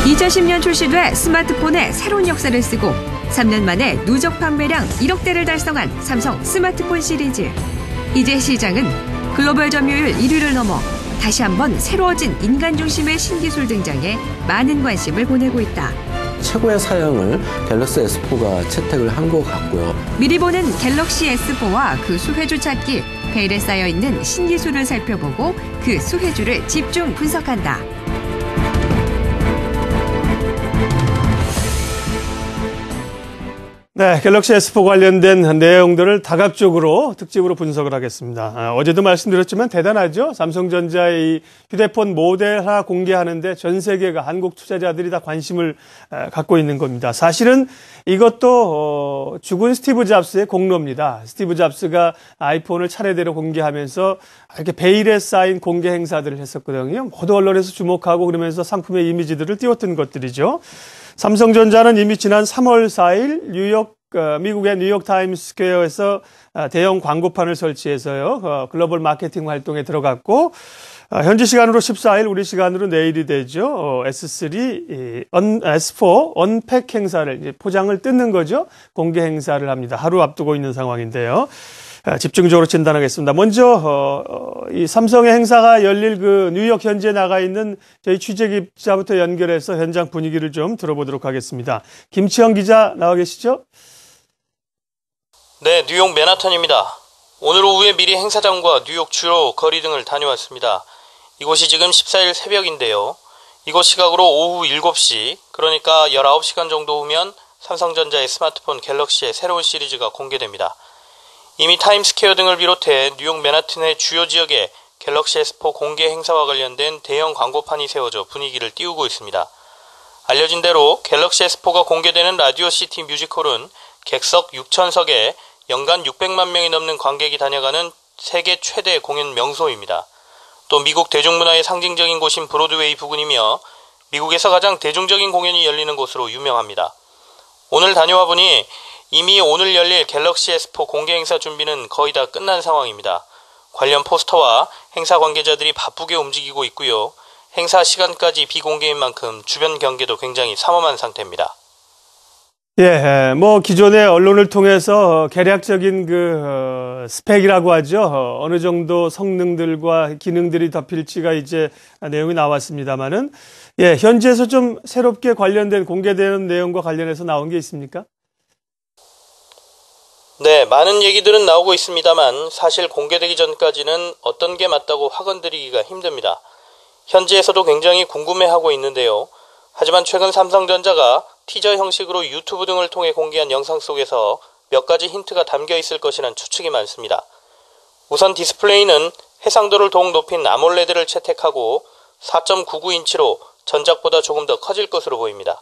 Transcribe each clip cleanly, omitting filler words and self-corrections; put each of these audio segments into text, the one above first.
2010년 출시돼 스마트폰의 새로운 역사를 쓰고 3년 만에 누적 판매량 1억 대를 달성한 삼성 스마트폰 시리즈. 이제 시장은 글로벌 점유율 1위를 넘어 다시 한번 새로워진 인간 중심의 신기술 등장에 많은 관심을 보내고 있다. 최고의 사양을 갤럭시 S4가 채택을 한 것 같고요. 미리 보는 갤럭시 S4와 그 수혜주 찾기, 베일에 쌓여있는 신기술을 살펴보고 그 수혜주를 집중 분석한다. 네, 갤럭시 S4 관련된 내용들을 다각적으로 특집으로 분석을 하겠습니다. 어제도 말씀드렸지만 대단하죠. 삼성전자의 이 휴대폰 모델화 공개하는데 전 세계가 한국 투자자들이 다 관심을 갖고 있는 겁니다. 사실은 이것도 죽은 스티브 잡스의 공로입니다. 스티브 잡스가 아이폰을 차례대로 공개하면서 이렇게 베일에 쌓인 공개 행사들을 했었거든요. 모두 언론에서 주목하고 그러면서 상품의 이미지들을 띄웠던 것들이죠. 삼성전자는 이미 지난 3월 4일 미국의 뉴욕 타임스스퀘어에서 대형 광고판을 설치해서요, 글로벌 마케팅 활동에 들어갔고, 현지 시간으로 14일, 우리 시간으로 내일이 되죠. S4 언팩 행사를, 이제 포장을 뜯는 거죠. 공개 행사를 합니다. 하루 앞두고 있는 상황인데요. 집중적으로 진단하겠습니다. 먼저 이 삼성의 행사가 열릴 그 뉴욕 현지에 나가 있는 저희 취재 기자부터 연결해서 현장 분위기를 좀 들어보도록 하겠습니다. 김치영 기자 나와 계시죠? 네, 뉴욕 맨하탄입니다. 오늘 오후에 미리 행사장과 뉴욕 주요 거리 등을 다녀왔습니다. 이곳이 지금 14일 새벽인데요. 이곳 시각으로 오후 7시, 그러니까 19시간 정도 후면 삼성전자의 스마트폰 갤럭시의 새로운 시리즈가 공개됩니다. 이미 타임스퀘어 등을 비롯해 뉴욕 맨하튼의 주요 지역에 갤럭시 S4 공개 행사와 관련된 대형 광고판이 세워져 분위기를 띄우고 있습니다. 알려진 대로 갤럭시 S4가 공개되는 라디오 시티 뮤지컬은 객석 6,000석에 연간 600만 명이 넘는 관객이 다녀가는 세계 최대 공연 명소입니다. 또 미국 대중문화의 상징적인 곳인 브로드웨이 부근이며 미국에서 가장 대중적인 공연이 열리는 곳으로 유명합니다. 오늘 다녀와 보니 이미 오늘 열릴 갤럭시 S4 공개 행사 준비는 거의 다 끝난 상황입니다. 관련 포스터와 행사 관계자들이 바쁘게 움직이고 있고요. 행사 시간까지 비공개인 만큼 주변 경계도 굉장히 삼엄한 상태입니다. 예, 기존의 언론을 통해서 개략적인 스펙이라고 하죠. 어느 정도 성능들과 기능들이 덮일지가 이제 내용이 나왔습니다만은, 예, 현지에서 좀 새롭게 관련된 공개되는 내용과 관련해서 나온 게 있습니까? 네, 많은 얘기들은 나오고 있습니다만 사실 공개되기 전까지는 어떤 게 맞다고 확언드리기가 힘듭니다. 현지에서도 굉장히 궁금해하고 있는데요. 하지만 최근 삼성전자가 티저 형식으로 유튜브 등을 통해 공개한 영상 속에서 몇 가지 힌트가 담겨 있을 것이란 추측이 많습니다. 우선 디스플레이는 해상도를 더욱 높인 아몰레드를 채택하고 4.99인치로 전작보다 조금 더 커질 것으로 보입니다.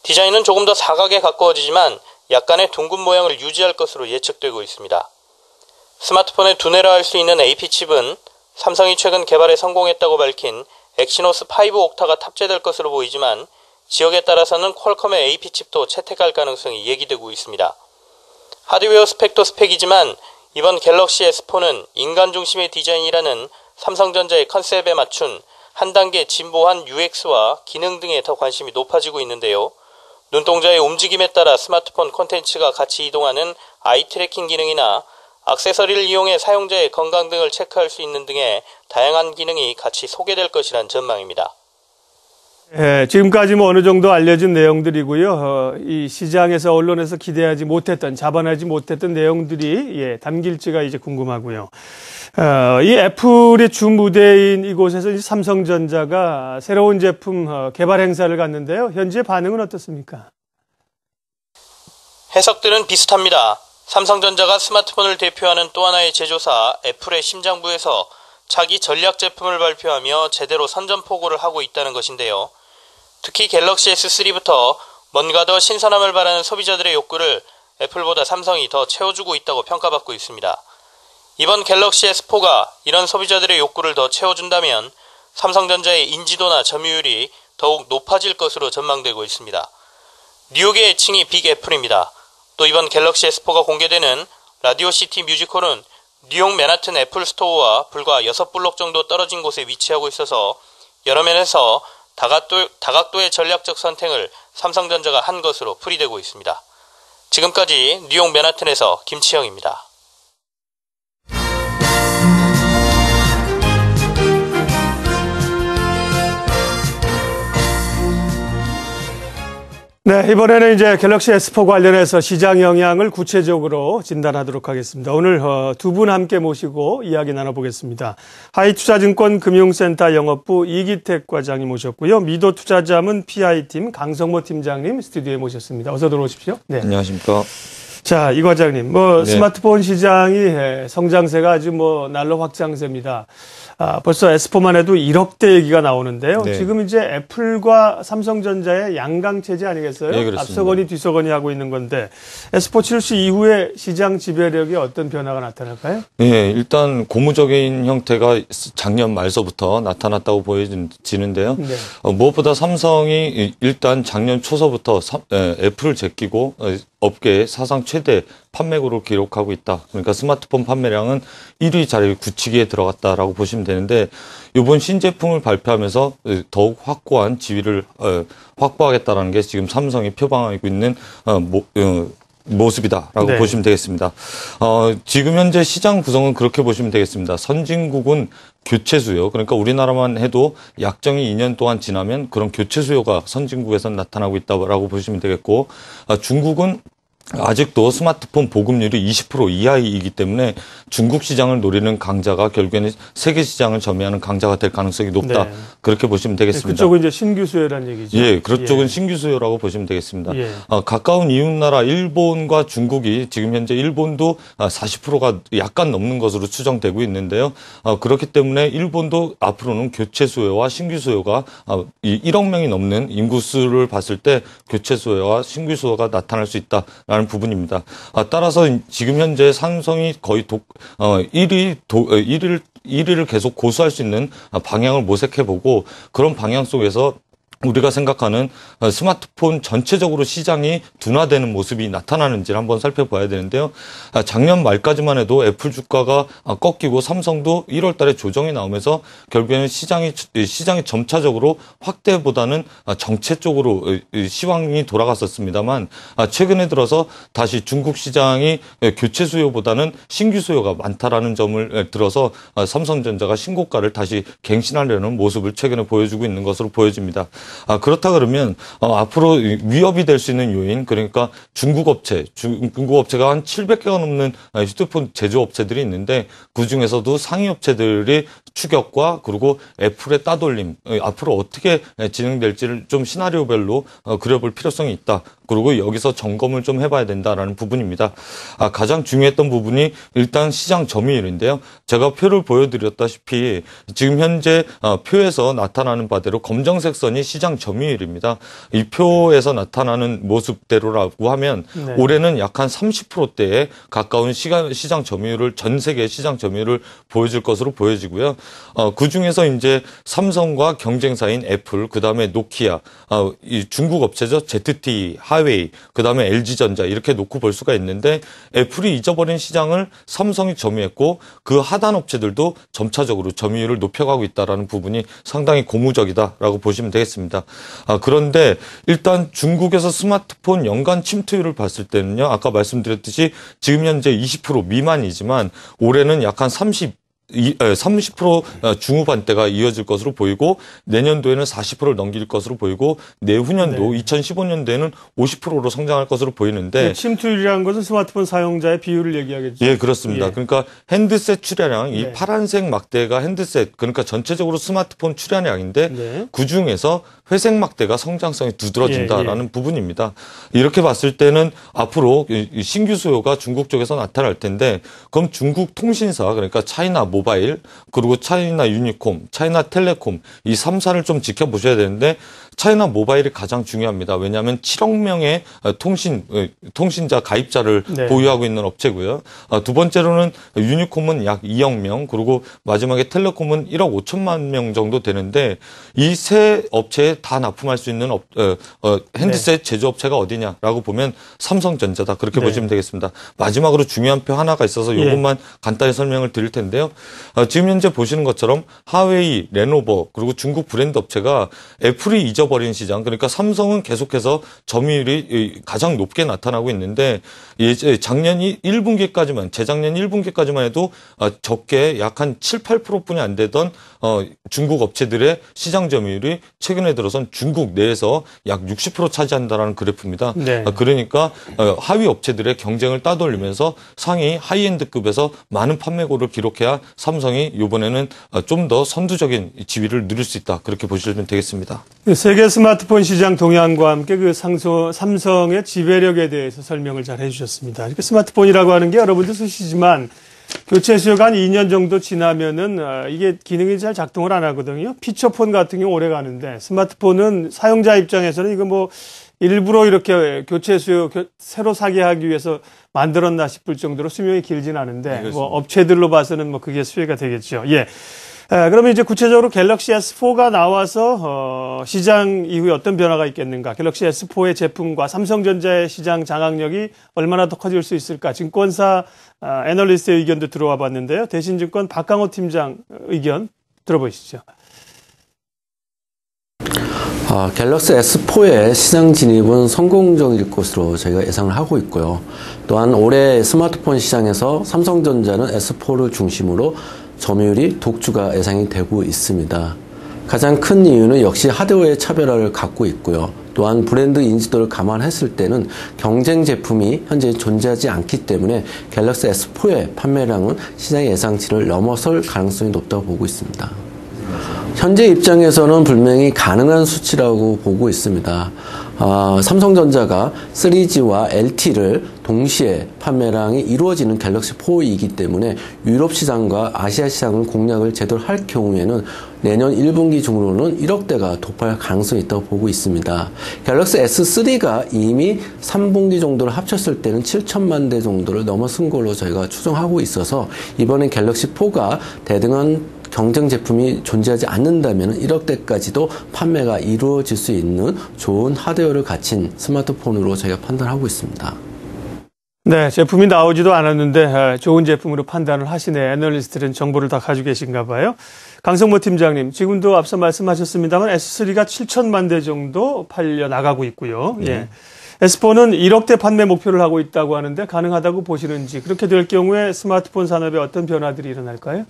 디자인은 조금 더 사각에 가까워지지만 약간의 둥근 모양을 유지할 것으로 예측되고 있습니다. 스마트폰에 두뇌라 할 수 있는 AP칩은 삼성이 최근 개발에 성공했다고 밝힌 엑시노스 5 옥타가 탑재될 것으로 보이지만 지역에 따라서는 퀄컴의 AP칩도 채택할 가능성이 얘기되고 있습니다. 하드웨어 스펙도 스펙이지만 이번 갤럭시 S4는 인간 중심의 디자인이라는 삼성전자의 컨셉에 맞춘 한 단계 진보한 UX와 기능 등에 더 관심이 높아지고 있는데요. 눈동자의 움직임에 따라 스마트폰 콘텐츠가 같이 이동하는 아이 트래킹 기능이나 액세서리를 이용해 사용자의 건강 등을 체크할 수 있는 등의 다양한 기능이 같이 소개될 것이란 전망입니다. 예, 지금까지 어느 정도 알려진 내용들이고요. 이 시장에서 언론에서 기대하지 못했던, 자반하지 못했던 내용들이 담길지가 이제 궁금하고요. 이 애플의 주 무대인 이곳에서 이제 삼성전자가 새로운 제품 개발 행사를 갖는데요. 현지의 반응은 어떻습니까? 해석들은 비슷합니다. 삼성전자가 스마트폰을 대표하는 또 하나의 제조사 애플의 심장부에서 자기 전략 제품을 발표하며 제대로 선전포고를 하고 있다는 것인데요. 특히 갤럭시 S3부터 뭔가 더 신선함을 바라는 소비자들의 욕구를 애플보다 삼성이 더 채워주고 있다고 평가받고 있습니다. 이번 갤럭시 S4가 이런 소비자들의 욕구를 더 채워준다면 삼성전자의 인지도나 점유율이 더욱 높아질 것으로 전망되고 있습니다. 뉴욕의 애칭이 빅 애플입니다. 또 이번 갤럭시 S4가 공개되는 라디오 시티 뮤지컬은 뉴욕 맨하튼 애플 스토어와 불과 6블록 정도 떨어진 곳에 위치하고 있어서 여러 면에서 다각도의 전략적 선택을 삼성전자가 한 것으로 풀이되고 있습니다. 지금까지 뉴욕 맨하튼에서 김치영입니다. 네, 이번에는 이제 갤럭시 S4 관련해서 시장 영향을 구체적으로 진단하도록 하겠습니다. 오늘 두 분 함께 모시고 이야기 나눠보겠습니다. 하이투자증권 금융센터 영업부 이기택 과장이 모셨고요. 미도투자자문 PI팀 강성모 팀장님 스튜디오에 모셨습니다. 어서 들어오십시오. 네. 안녕하십니까. 자, 이 과장님, 네. 스마트폰 시장이 성장세가 아주 날로 확장세입니다. 벌써 S4만 해도 1억대 얘기가 나오는데요. 네. 지금 이제 애플과 삼성전자의 양강체제 아니겠어요? 네, 그렇습니다. 앞서거니 뒤서거니 하고 있는 건데 S4 출시 이후에 시장 지배력에 어떤 변화가 나타날까요? 예, 일단 고무적인 형태가 작년 말서부터 나타났다고 보여지는데요. 네. 무엇보다 삼성이 일단 작년 초서부터 애플을 제끼고 업계의 사상 최대 판매고를 기록하고 있다. 그러니까 스마트폰 판매량은 1위 자리를 굳히기에 들어갔다라고 보시면 되는데 이번 신제품을 발표하면서 더욱 확고한 지위를 확보하겠다라는 게 지금 삼성이 표방하고 있는 모습이다라고 네. 보시면 되겠습니다. 지금 현재 시장 구성은 그렇게 보시면 되겠습니다. 선진국은 교체 수요, 그러니까 우리나라만 해도 약정이 2년 동안 지나면 그런 교체 수요가 선진국에서 나타나고 있다고 보시면 되겠고, 중국은 아직도 스마트폰 보급률이 20% 이하이기 때문에 중국 시장을 노리는 강자가 결국에는 세계 시장을 점유하는 강자가 될 가능성이 높다. 네. 그렇게 보시면 되겠습니다. 그쪽은 이제 신규 수요라는 얘기죠. 예, 그쪽은 신규 수요라고 보시면 되겠습니다. 예. 가까운 이웃나라 일본과 중국이 지금 현재 일본도 40%가 약간 넘는 것으로 추정되고 있는데요. 그렇기 때문에 일본도 앞으로는 교체 수요와 신규 수요가 1억 명이 넘는 인구 수를 봤을 때 교체 수요와 신규 수요가 나타날 수 있다라는 부분입니다. 따라서 지금 현재 삼성이 거의 1위를 계속 고수할 수 있는 방향을 모색해보고 그런 방향 속에서 우리가 생각하는 스마트폰 전체적으로 시장이 둔화되는 모습이 나타나는지를 한번 살펴봐야 되는데요. 작년 말까지만 해도 애플 주가가 꺾이고 삼성도 1월 달에 조정이 나오면서 결국에는 시장이 점차적으로 확대보다는 정체 쪽으로 시황이 돌아갔었습니다만 최근에 들어서 다시 중국 시장이 교체 수요보다는 신규 수요가 많다라는 점을 들어서 삼성전자가 신고가를 다시 갱신하려는 모습을 최근에 보여주고 있는 것으로 보여집니다. 그렇다 그러면 앞으로 위협이 될 수 있는 요인, 그러니까 중국 업체가 한 700개가 넘는 휴대폰 제조업체들이 있는데 그중에서도 상위 업체들이 추격과 그리고 애플의 따돌림, 앞으로 어떻게 진행될지를 좀 시나리오별로 그려볼 필요성이 있다. 그리고 여기서 점검을 좀 해봐야 된다라는 부분입니다. 가장 중요했던 부분이 일단 시장 점유율인데요. 제가 표를 보여드렸다시피 지금 현재 표에서 나타나는 바대로 검정색 선이 시장 점유율입니다. 이 표에서 나타나는 모습대로라고 하면 네. 올해는 약 한 30%대에 가까운 시장 점유율을 전 세계 시장 점유율을 보여줄 것으로 보여지고요. 그 중에서 이제 삼성과 경쟁사인 애플, 그 다음에 노키아, 이 중국 업체죠. ZTE, 하웨이, 그 다음에 LG전자 이렇게 놓고 볼 수가 있는데 애플이 잊어버린 시장을 삼성이 점유했고 그 하단 업체들도 점차적으로 점유율을 높여가고 있다는 부분이 상당히 고무적이다라고 보시면 되겠습니다. 그런데 일단 중국에서 스마트폰 연간 침투율을 봤을 때는요. 아까 말씀드렸듯이 지금 현재 20% 미만이지만 올해는 약 한 30% 중후반대가 이어질 것으로 보이고 내년도에는 40%를 넘길 것으로 보이고 내후년도 네. 2015년도에는 50%로 성장할 것으로 보이는데 침투율이라는 것은 스마트폰 사용자의 비율을 얘기하겠죠. 예, 그렇습니다. 예. 그러니까 핸드셋 출하량, 이 네. 파란색 막대가 핸드셋, 그러니까 전체적으로 스마트폰 출하량인데 네. 그중에서 회색 막대가 성장성이 두드러진다라는 예. 부분입니다. 이렇게 봤을 때는 앞으로 신규 수요가 중국 쪽에서 나타날 텐데 그럼 중국 통신사, 그러니까 차이나 모바일, 그리고 차이나 유니콤, 차이나 텔레콤 이 3사를 좀 지켜보셔야 되는데 차이나 모바일이 가장 중요합니다. 왜냐하면 7억 명의 통신자 가입자를 네. 보유하고 있는 업체고요. 두 번째로는 유니콤은 약 2억 명, 그리고 마지막에 텔레콤은 1억 5천만 명 정도 되는데 이 세 업체에 다 납품할 수 있는 핸드셋 제조업체가 어디냐라고 보면 삼성전자다. 그렇게 네. 보시면 되겠습니다. 마지막으로 중요한 표 하나가 있어서 이것만 간단히 설명을 드릴 텐데요. 지금 현재 보시는 것처럼 하웨이, 레노버, 그리고 중국 브랜드 업체가 애플이 잊어버린 시장, 그러니까 삼성은 계속해서 점유율이 가장 높게 나타나고 있는데 작년 1분기까지만, 재작년 1분기까지만 해도 적게 약 한 7, 8%뿐이 안 되던 중국 업체들의 시장 점유율이 최근에 들어선 중국 내에서 약 60% 차지한다라는 그래프입니다. 네. 그러니까 하위 업체들의 경쟁을 따돌리면서 상위 하이엔드급에서 많은 판매고를 기록해야 삼성이 이번에는 좀 더 선두적인 지위를 누릴 수 있다. 그렇게 보시면 되겠습니다. 세계 스마트폰 시장 동향과 함께 그 삼성의 지배력에 대해서 설명을 잘 해주셨습니다. 이렇게 스마트폰이라고 하는 게 여러분도 쓰시지만 교체 수요가 한 2년 정도 지나면은 이게 기능이 잘 작동을 안 하거든요. 피처폰 같은 경우 오래 가는데 스마트폰은 사용자 입장에서는 이거 뭐 일부러 이렇게 교체 수요 새로 사게 하기 위해서 만들었나 싶을 정도로 수명이 길진 않은데 네, 뭐 업체들로 봐서는 뭐 그게 수혜가 되겠죠. 예. 그러면 이제 구체적으로 갤럭시 S4가 나와서 시장 이후에 어떤 변화가 있겠는가? 갤럭시 S4의 제품과 삼성전자의 시장 장악력이 얼마나 더 커질 수 있을까? 증권사 애널리스트의 의견도 들어와 봤는데요. 대신증권 박강호 팀장 의견 들어보시죠. 갤럭시 S4의 시장 진입은 성공적일 것으로 저희가 예상을 하고 있고요. 또한 올해 스마트폰 시장에서 삼성전자는 S4를 중심으로 점유율이 독주가 예상이 되고 있습니다. 가장 큰 이유는 역시 하드웨어의 차별화를 갖고 있고요. 또한 브랜드 인지도를 감안했을 때는 경쟁 제품이 현재 존재하지 않기 때문에 갤럭시 S4의 판매량은 시장의 예상치를 넘어설 가능성이 높다고 보고 있습니다. 현재 입장에서는 분명히 가능한 수치라고 보고 있습니다. 삼성전자가 3G와 LT를 동시에 판매량이 이루어지는 갤럭시 4이기 때문에 유럽 시장과 아시아 시장을 공략을 제대로 할 경우에는 내년 1분기 중으로는 1억 대가 도파할 가능성이 있다고 보고 있습니다. 갤럭시 S3가 이미 3분기 정도를 합쳤을 때는 7천만 대 정도를 넘어선 걸로 저희가 추정하고 있어서 이번엔 갤럭시 4가 대등한 경쟁 제품이 존재하지 않는다면 1억 대까지도 판매가 이루어질 수 있는 좋은 하드웨어를 갖춘 스마트폰으로 저희가 판단하고 있습니다. 네, 제품이 나오지도 않았는데 좋은 제품으로 판단을 하시네. 애널리스트는 정보를 다 가지고 계신가 봐요. 강성모 팀장님, 지금도 앞서 말씀하셨습니다만 S3가 7천만 대 정도 팔려 나가고 있고요. 예. S4는 1억 대 판매 목표를 하고 있다고 하는데 가능하다고 보시는지, 그렇게 될 경우에 스마트폰 산업에 어떤 변화들이 일어날까요?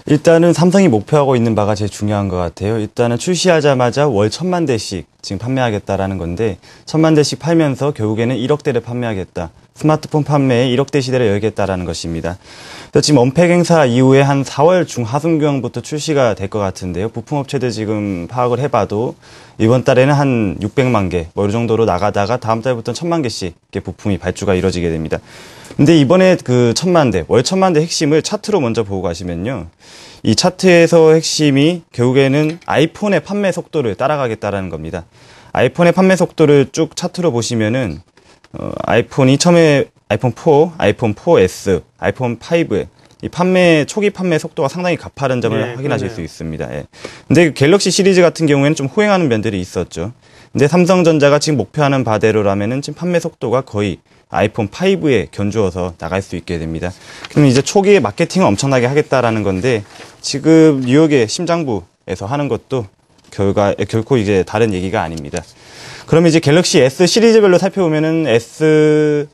일단은 삼성이 목표하고 있는 바가 제일 중요한 것 같아요. 일단은 출시하자마자 월 1,000만 대씩 지금 판매하겠다라는 건데 1,000만 대씩 팔면서 결국에는 1억 대를 판매하겠다. 스마트폰 판매에 1억 대 시대를 열겠다라는 것입니다. 그래서 지금 언팩 행사 이후에 한 4월 중하순경부터 출시가 될 것 같은데요. 부품업체들 지금 파악을 해봐도 이번 달에는 한 600만 개, 뭐 이 정도로 나가다가 다음 달부터는 1,000만 개씩 부품이 발주가 이루어지게 됩니다. 근데 이번에 그 1,000만 대, 월 1,000만 대 핵심을 차트로 먼저 보고 가시면요. 이 차트에서 핵심이 결국에는 아이폰의 판매 속도를 따라가겠다라는 겁니다. 아이폰의 판매 속도를 쭉 차트로 보시면은 아이폰이 처음에 아이폰 4, 아이폰 4S, 아이폰 5의 이 초기 판매 속도가 상당히 가파른 점을 확인하실 수 있습니다. 예. 근데 갤럭시 시리즈 같은 경우에는 좀 호행하는 면들이 있었죠. 근데 삼성전자가 지금 목표하는 바대로라면은 지금 판매 속도가 거의 아이폰 5에 견주어서 나갈 수 있게 됩니다. 그럼 이제 초기에 마케팅을 엄청나게 하겠다라는 건데 지금 뉴욕의 심장부에서 하는 것도 결코 이제 다른 얘기가 아닙니다. 그러면 이제 갤럭시 S 시리즈별로 살펴보면은 S1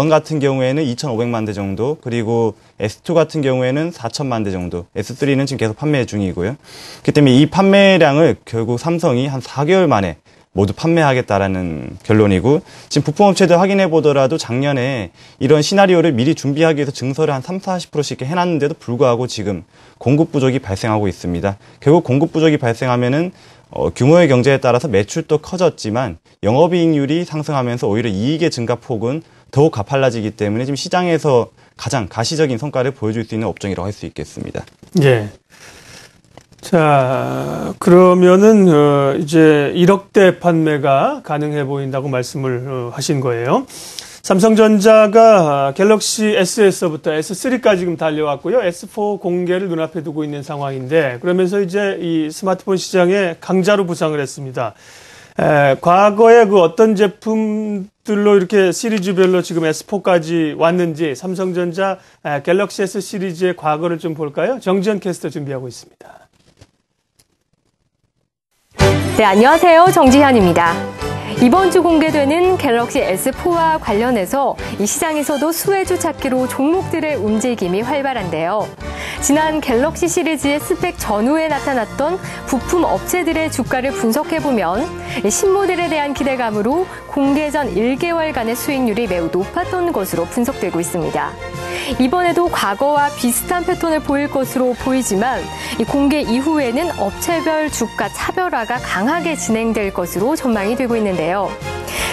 같은 경우에는 2,500만 대 정도, 그리고 S2 같은 경우에는 4,000만 대 정도, S3는 지금 계속 판매 중이고요. 그렇기 때문에 이 판매량을 결국 삼성이 한 4개월 만에 모두 판매하겠다라는 결론이고, 지금 부품업체들 확인해 보더라도 작년에 이런 시나리오를 미리 준비하기 위해서 증설을 한 30-40%씩 해놨는데도 불구하고 지금 공급 부족이 발생하고 있습니다. 결국 공급 부족이 발생하면은 규모의 경제에 따라서 매출도 커졌지만 영업이익률이 상승하면서 오히려 이익의 증가폭은 더욱 가팔라지기 때문에 지금 시장에서 가장 가시적인 성과를 보여줄 수 있는 업종이라고 할 수 있겠습니다. 예. 자, 그러면은 이제 1억대 판매가 가능해 보인다고 말씀을 하신 거예요. 삼성전자가 갤럭시 S에서부터 S3까지 지금 달려왔고요. S4 공개를 눈앞에 두고 있는 상황인데, 그러면서 이제 이 스마트폰 시장의 강자로 부상을 했습니다. 과거에 그 어떤 제품들로 이렇게 시리즈별로 지금 S4까지 왔는지 삼성전자 갤럭시 S 시리즈의 과거를 좀 볼까요? 정지현 캐스터 준비하고 있습니다. 네, 안녕하세요. 정지현입니다. 이번 주 공개되는 갤럭시 S4와 관련해서 이 시장에서도 수혜주 찾기로 종목들의 움직임이 활발한데요. 지난 갤럭시 시리즈의 스펙 전후에 나타났던 부품 업체들의 주가를 분석해보면 신모델에 대한 기대감으로 공개 전 1개월간의 수익률이 매우 높았던 것으로 분석되고 있습니다. 이번에도 과거와 비슷한 패턴을 보일 것으로 보이지만 공개 이후에는 업체별 주가 차별화가 강하게 진행될 것으로 전망이 되고 있는데요.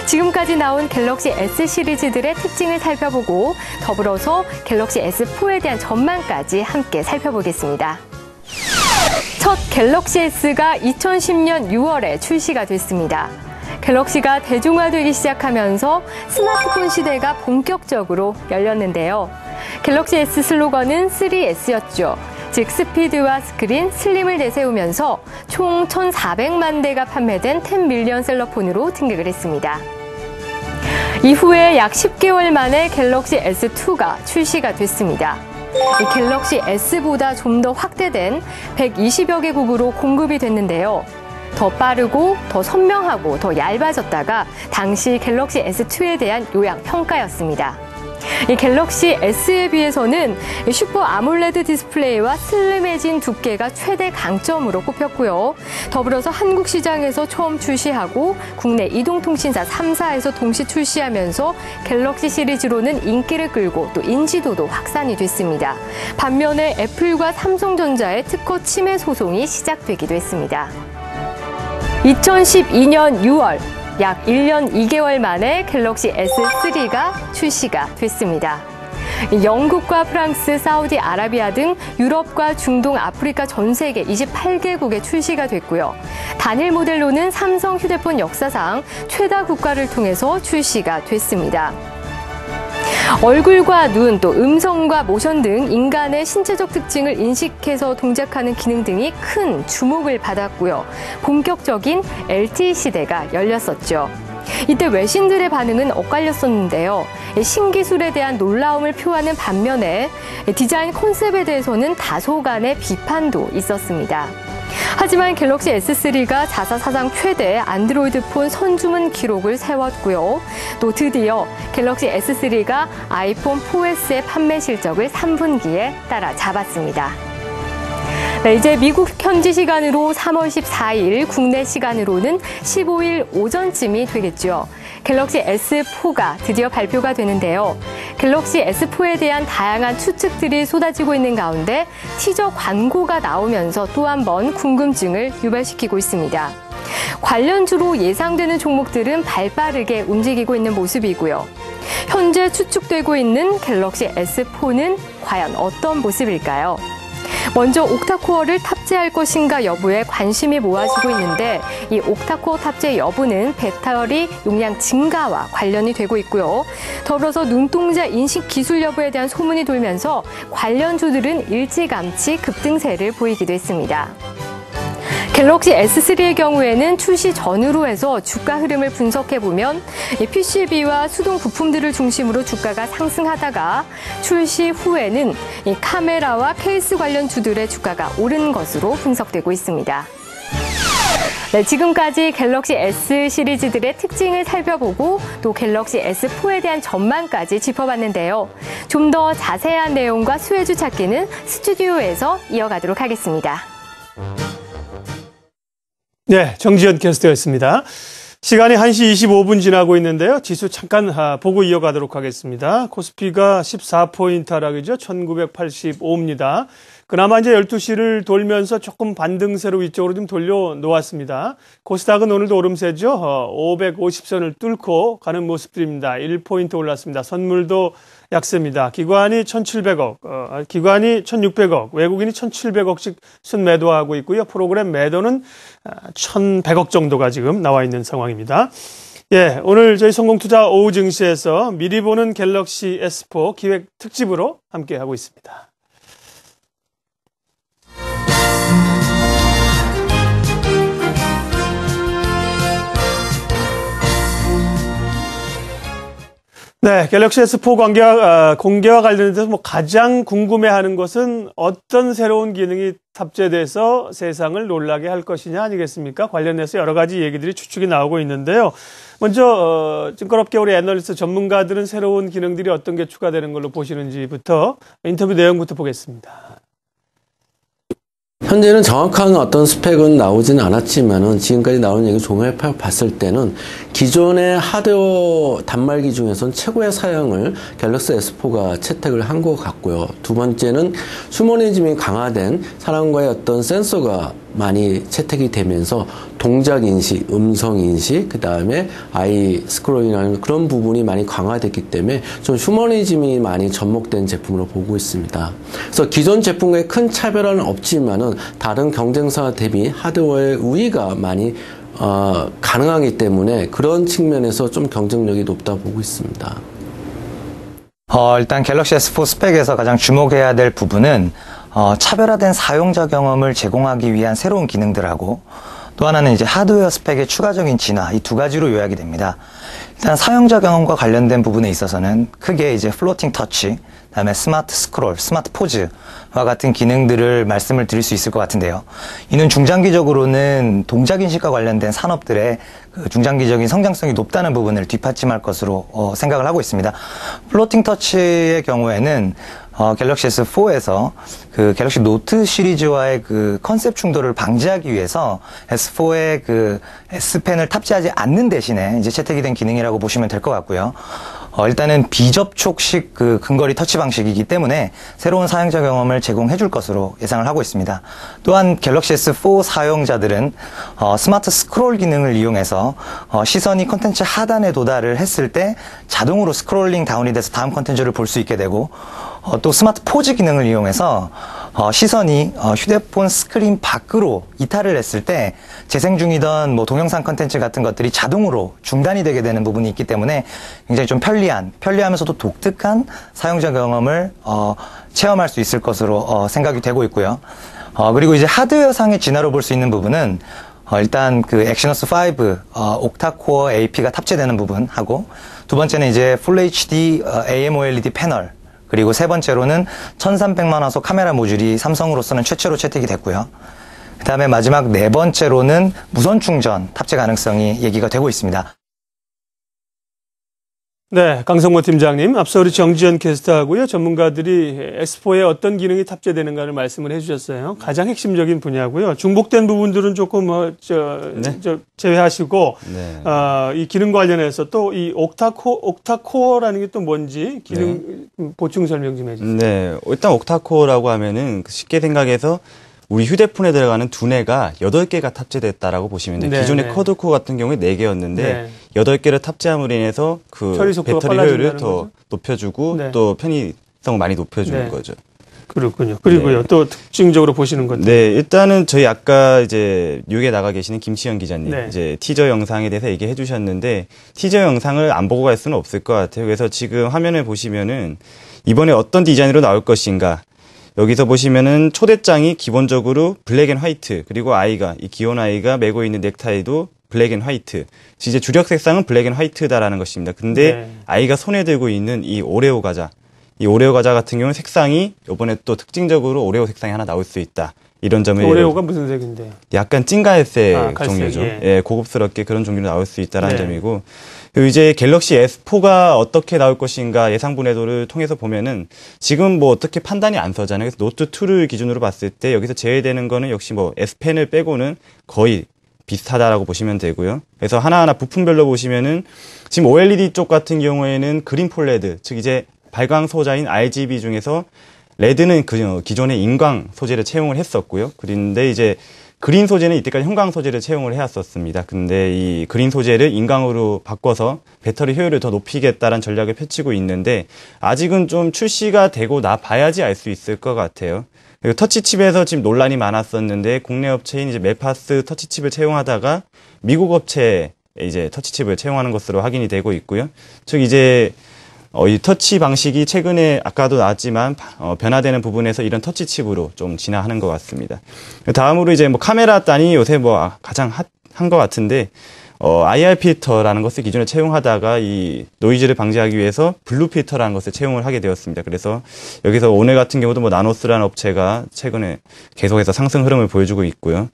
지금까지 나온 갤럭시 S 시리즈들의 특징을 살펴보고 더불어서 갤럭시 S4에 대한 전망까지 함께 살펴보겠습니다. 첫 갤럭시 S가 2010년 6월에 출시가 됐습니다. 갤럭시가 대중화되기 시작하면서 스마트폰 시대가 본격적으로 열렸는데요. 갤럭시 S 슬로건은 3S였죠. 즉 스피드와 스크린, 슬림을 내세우면서 총 1,400만 대가 판매된 10밀리언 셀러폰으로 등극을 했습니다. 이후에 약 10개월 만에 갤럭시 S2가 출시가 됐습니다. 이 갤럭시 S보다 좀 더 확대된 120여 개국으로 공급이 됐는데요. 더 빠르고 더 선명하고 더 얇아졌다가 당시 갤럭시 S2에 대한 요약 평가였습니다. 이 갤럭시 S에 비해서는 슈퍼 아몰레드 디스플레이와 슬림해진 두께가 최대 강점으로 꼽혔고요. 더불어서 한국 시장에서 처음 출시하고 국내 이동통신사 3사에서 동시 출시하면서 갤럭시 시리즈로는 인기를 끌고 또 인지도도 확산이 됐습니다. 반면에 애플과 삼성전자의 특허 침해 소송이 시작되기도 했습니다. 2012년 6월 약 1년 2개월 만에 갤럭시 S3가 출시가 됐습니다. 영국과 프랑스, 사우디아라비아 등 유럽과 중동, 아프리카 전 세계 28개국에 출시가 됐고요. 단일 모델로는 삼성 휴대폰 역사상 최다 국가를 통해서 출시가 됐습니다. 얼굴과 눈, 또 음성과 모션 등 인간의 신체적 특징을 인식해서 동작하는 기능 등이 큰 주목을 받았고요. 본격적인 LTE 시대가 열렸었죠. 이때 외신들의 반응은 엇갈렸었는데요. 신기술에 대한 놀라움을 표하는 반면에 디자인 컨셉에 대해서는 다소간의 비판도 있었습니다. 하지만 갤럭시 S3가 자사 사상 최대 안드로이드 폰 선주문 기록을 세웠고요. 또 드디어 갤럭시 S3가 아이폰 4S의 판매 실적을 3분기에 따라잡았습니다. 네, 이제 미국 현지 시간으로 3월 14일, 국내 시간으로는 15일 오전쯤이 되겠죠. 갤럭시 S4가 드디어 발표가 되는데요. 갤럭시 S4에 대한 다양한 추측들이 쏟아지고 있는 가운데 티저 광고가 나오면서 또 한 번 궁금증을 유발시키고 있습니다. 관련주로 예상되는 종목들은 발빠르게 움직이고 있는 모습이고요. 현재 추측되고 있는 갤럭시 S4는 과연 어떤 모습일까요? 먼저 옥타코어를 탑재할 것인가 여부에 관심이 모아지고 있는데 이 옥타코어 탑재 여부는 배터리 용량 증가와 관련이 되고 있고요. 더불어서 눈동자 인식 기술 여부에 대한 소문이 돌면서 관련주들은 일찌감치 급등세를 보이기도 했습니다. 갤럭시 S3의 경우에는 출시 전후로 해서 주가 흐름을 분석해보면 PCB와 수동 부품들을 중심으로 주가가 상승하다가 출시 후에는 카메라와 케이스 관련 주들의 주가가 오른 것으로 분석되고 있습니다. 네, 지금까지 갤럭시 S 시리즈들의 특징을 살펴보고 또 갤럭시 S4에 대한 전망까지 짚어봤는데요. 좀 더 자세한 내용과 수혜주 찾기는 스튜디오에서 이어가도록 하겠습니다. 네, 정지현 캐스터였습니다. 시간이 1시 25분 지나고 있는데요. 지수 잠깐 보고 이어가도록 하겠습니다. 코스피가 14포인트 하락이죠. 1985입니다. 그나마 이제 12시를 돌면서 조금 반등세로 위쪽으로 좀 돌려놓았습니다. 코스닥은 오늘도 오름세죠. 550선을 뚫고 가는 모습들입니다. 1포인트 올랐습니다. 선물도 약세입니다. 기관이 1,700억, 기관이 1,600억, 외국인이 1,700억씩 순매도하고 있고요. 프로그램 매도는 1,100억 정도가 지금 나와 있는 상황입니다. 예, 오늘 저희 성공투자 오후 증시에서 미리 보는 갤럭시 S4 기획 특집으로 함께하고 있습니다. 네, 갤럭시 S4 공개와 관련해서 가장 궁금해하는 것은 어떤 새로운 기능이 탑재돼서 세상을 놀라게 할 것이냐 아니겠습니까? 관련해서 여러 가지 얘기들이 추측이 나오고 있는데요. 먼저 증권업계 우리 애널리스트 전문가들은 새로운 기능들이 어떤 게 추가되는 걸로 보시는지부터 인터뷰 내용부터 보겠습니다. 현재는 정확한 어떤 스펙은 나오지는 않았지만은 지금까지 나온 얘기 종합해 봤을 때는 기존의 하드웨어 단말기 중에서는 최고의 사양을 갤럭시 S4가 채택을 한 것 같고요. 두 번째는 휴머니즘이 강화된 사람과의 어떤 센서가 많이 채택이 되면서 동작 인식, 음성 인식, 그 다음에 아이 스크롤이라는 그런 부분이 많이 강화됐기 때문에 좀 휴머니즘이 많이 접목된 제품으로 보고 있습니다. 그래서 기존 제품과의 큰 차별화는 없지만은 다른 경쟁사 대비 하드웨어의 우위가 많이 가능하기 때문에 그런 측면에서 좀 경쟁력이 높다 보고 있습니다. 일단 갤럭시 S4 스펙에서 가장 주목해야 될 부분은 차별화된 사용자 경험을 제공하기 위한 새로운 기능들하고 또 하나는 이제 하드웨어 스펙의 추가적인 진화, 이 두 가지로 요약이 됩니다. 일단 사용자 경험과 관련된 부분에 있어서는 크게 이제 플로팅 터치, 그다음에 스마트 스크롤, 스마트 포즈와 같은 기능들을 말씀을 드릴 수 있을 것 같은데요. 이는 중장기적으로는 동작 인식과 관련된 산업들의 그 중장기적인 성장성이 높다는 부분을 뒷받침할 것으로 생각을 하고 있습니다. 플로팅 터치의 경우에는 갤럭시 S4에서 그 갤럭시 노트 시리즈와의 그 컨셉 충돌을 방지하기 위해서 S4에 그 S펜을 탑재하지 않는 대신에 이제 채택이 된 기능이라고 보시면 될 것 같고요. 일단은 비접촉식 그 근거리 터치 방식이기 때문에 새로운 사용자 경험을 제공해 줄 것으로 예상을 하고 있습니다. 또한 갤럭시 S4 사용자들은 스마트 스크롤 기능을 이용해서 시선이 컨텐츠 하단에 도달을 했을 때 자동으로 스크롤링 다운이 돼서 다음 컨텐츠를 볼 수 있게 되고 또 스마트 포즈 기능을 이용해서 시선이 휴대폰 스크린 밖으로 이탈을 했을 때 재생 중이던 뭐 동영상 컨텐츠 같은 것들이 자동으로 중단이 되게 되는 부분이 있기 때문에 굉장히 좀 편리하면서도 독특한 사용자 경험을 체험할 수 있을 것으로 생각이 되고 있고요. 그리고 이제 하드웨어상의 진화로 볼 수 있는 부분은 일단 그 엑시너스 5 옥타코어 AP가 탑재되는 부분하고 두 번째는 이제 풀 HD AMOLED 패널 그리고 세 번째로는 1300만 화소 카메라 모듈이 삼성으로서는 최초로 채택이 됐고요. 그 다음에 마지막 네 번째로는 무선 충전 탑재 가능성이 얘기가 되고 있습니다. 네, 강성모 팀장님, 앞서 우리 정지현 캐스터하고요. 전문가들이 S4에 어떤 기능이 탑재되는가를 말씀을 해주셨어요. 가장 핵심적인 분야고요. 중복된 부분들은 조금 제외하시고 네. 이 기능 관련해서 또 이 옥타코어라는 게 또 뭔지 기능 보충 설명 좀 해주세요. 네, 일단 옥타코어라고 하면은 쉽게 생각해서 우리 휴대폰에 들어가는 두뇌가 8개가 탑재됐다라고 보시면 돼요. 네, 기존의 네. 쿼드코어 같은 경우에 4개였는데 네. 8개를 탑재함으로 인해서 그 처리 속도가 배터리 효율을 빨라진다는 더 거죠? 높여주고 네. 또 편의성을 많이 높여주는 네. 거죠. 그렇군요. 그리고요. 네. 또 특징적으로 보시는 것들. 네, 일단은 저희 아까 이제 뉴욕에 나가 계시는 김시현 기자님 네. 이제 티저 영상에 대해서 얘기해 주셨는데 티저 영상을 안 보고 갈 수는 없을 것 같아요. 그래서 지금 화면을 보시면은 이번에 어떤 디자인으로 나올 것인가. 여기서 보시면은 초대장이 기본적으로 블랙 앤 화이트, 그리고 아이가, 이 귀여운 아이가 메고 있는 넥타이도 블랙 앤 화이트. 이제 주력 색상은 블랙 앤 화이트다라는 것입니다. 근데 네. 아이가 손에 들고 있는 이 오레오 과자. 이 오레오 과자 같은 경우는 색상이 이번에 또 특징적으로 오레오 색상이 하나 나올 수 있다. 이런 점을 오레오가 무슨 색인데요? 약간 찐갈색 갈색, 종류죠. 예. 예, 고급스럽게 그런 종류로 나올 수 있다라는 네. 점이고. 그리고 이제 갤럭시 S4가 어떻게 나올 것인가 예상 분해도를 통해서 보면은 지금 뭐 어떻게 판단이 안 서잖아요. 그래서 노트 2를 기준으로 봤을 때 여기서 제외되는 거는 역시 뭐 S펜을 빼고는 거의 비슷하다라고 보시면 되고요. 그래서 하나하나 부품별로 보시면은 지금 OLED 쪽 같은 경우에는 그린 폴레드, 즉 이제 발광 소자인 RGB 중에서 레드는 그 기존의 인광 소재를 채용을 했었고요. 그런데 이제 그린 소재는 이때까지 형광 소재를 채용을 해왔었습니다. 근데 이 그린 소재를 인강으로 바꿔서 배터리 효율을 더 높이겠다는 전략을 펼치고 있는데 아직은 좀 출시가 되고 나봐야지 알 수 있을 것 같아요. 그리고 터치칩에서 지금 논란이 많았었는데 국내 업체인 이제 멜파스 터치칩을 채용하다가 미국 업체에 이제 터치칩을 채용하는 것으로 확인이 되고 있고요. 즉 이제 이 터치 방식이 최근에 아까도 나왔지만 변화되는 부분에서 이런 터치칩으로 좀 진화하는 것 같습니다. 다음으로 이제 뭐 카메라 단이 요새 뭐 가장 핫한 것 같은데 IR 필터라는 것을 기존에 채용하다가 이 노이즈를 방지하기 위해서 블루 필터라는 것을 채용을 하게 되었습니다. 그래서 여기서 오늘 같은 경우도 뭐 나노스라는 업체가 최근에 계속해서 상승 흐름을 보여주고 있고요.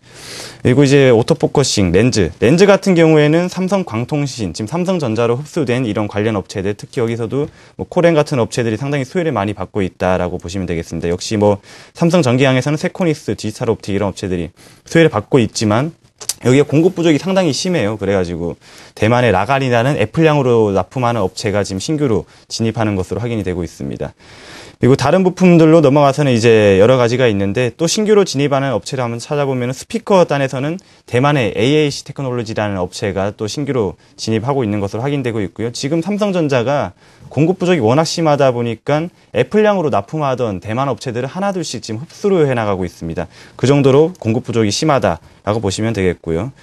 그리고 이제 오토포커싱 렌즈 같은 경우에는 삼성 광통신, 지금 삼성전자로 흡수된 이런 관련 업체들, 특히 여기서도 뭐 코렌 같은 업체들이 상당히 수혜를 많이 받고 있다라고 보시면 되겠습니다. 역시 뭐 삼성 전기항에서는 세코니스, 디지털옵틱 이런 업체들이 수혜를 받고 있지만 여기에 공급 부족이 상당히 심해요. 그래가지고 대만의 라갈이라는 애플량으로 납품하는 업체가 지금 신규로 진입하는 것으로 확인이 되고 있습니다. 그리고 다른 부품들로 넘어가서는 이제 여러 가지가 있는데 또 신규로 진입하는 업체를 한번 찾아보면 스피커 단에서는 대만의 AAC 테크놀로지라는 업체가 또 신규로 진입하고 있는 것으로 확인되고 있고요. 지금 삼성전자가 공급 부족이 워낙 심하다 보니까 애플량으로 납품하던 대만 업체들을 하나둘씩 지금 흡수를 해나가고 있습니다. 그 정도로 공급 부족이 심하다라고 보시면 되겠고요.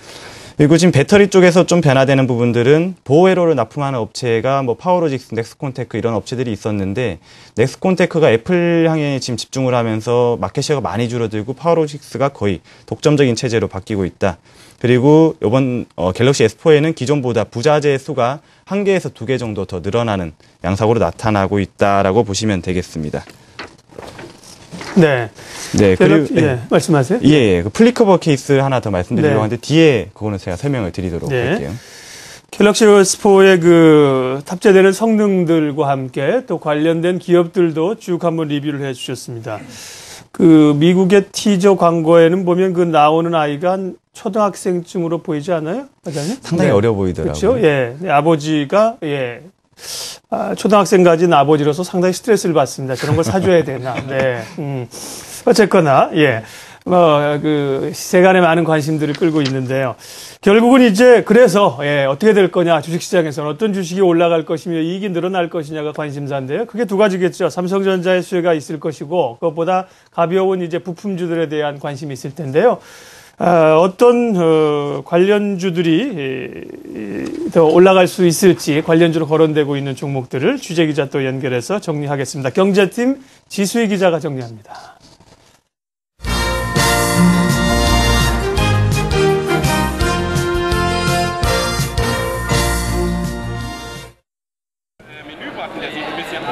그리고 지금 배터리 쪽에서 좀 변화되는 부분들은 보호회로를 납품하는 업체가 뭐 파워로직스, 넥스콘테크 이런 업체들이 있었는데 넥스콘테크가 애플 향에 지금 집중을 하면서 마켓시어가 많이 줄어들고 파워로직스가 거의 독점적인 체제로 바뀌고 있다. 그리고 이번 갤럭시 S4에는 기존보다 부자재의 수가 1개에서 2개 정도 더 늘어나는 양상으로 나타나고 있다라고 보시면 되겠습니다. 네. 네, 그리고 말씀하세요. 예, 그 플리커버 케이스 하나 더 말씀드리려고 하는데 뒤에 그거는 제가 설명을 드리도록 할게요. 갤럭시 S4의 그 탑재되는 성능들과 함께 또 관련된 기업들도 쭉 한번 리뷰를 해주셨습니다. 그 미국의 티저 광고에는 보면 그 나오는 아이가 한 초등학생쯤으로 보이지 않아요, 과장님? 상당히 어려 보이더라고요. 그렇죠. 예, 아버지가 초등학생 가진 아버지로서 상당히 스트레스를 받습니다. 저런 걸 사줘야 되나. 네. 어쨌거나, 세간에 많은 관심들을 끌고 있는데요. 결국은 이제 그래서, 어떻게 될 거냐, 주식시장에서는 어떤 주식이 올라갈 것이며 이익이 늘어날 것이냐가 관심사인데요. 그게 두 가지겠죠. 삼성전자의 수혜가 있을 것이고, 그것보다 가벼운 이제 부품주들에 대한 관심이 있을 텐데요. 어떤 관련주들이 더 올라갈 수 있을지 관련주로 거론되고 있는 종목들을 취재기자 또 연결해서 정리하겠습니다. 경제팀 지수희 기자가 정리합니다.